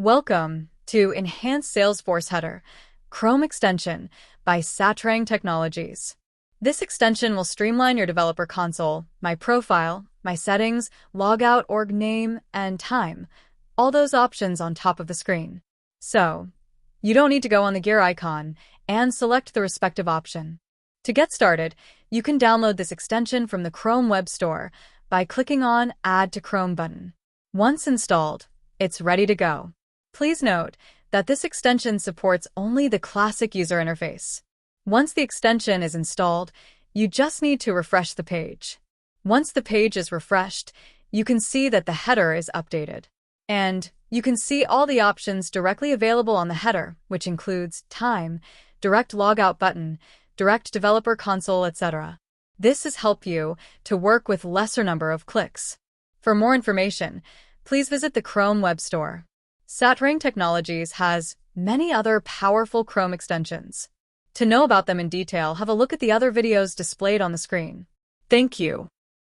Welcome to Enhanced Salesforce Header, Chrome Extension by Satrang Technologies. This extension will streamline your developer console, my profile, my settings, logout, org name, and time, all those options on top of the screen. So, you don't need to go on the gear icon and select the respective option. To get started, you can download this extension from the Chrome Web Store by clicking on Add to Chrome button. Once installed, it's ready to go. Please note that this extension supports only the classic user interface. Once the extension is installed, you just need to refresh the page. Once the page is refreshed, you can see that the header is updated. And you can see all the options directly available on the header, which includes time, direct logout button, direct developer console, etc. This has helped you to work with lesser number of clicks. For more information, please visit the Chrome Web Store. Satrang Technologies has many other powerful Chrome extensions. To know about them in detail, have a look at the other videos displayed on the screen. Thank you.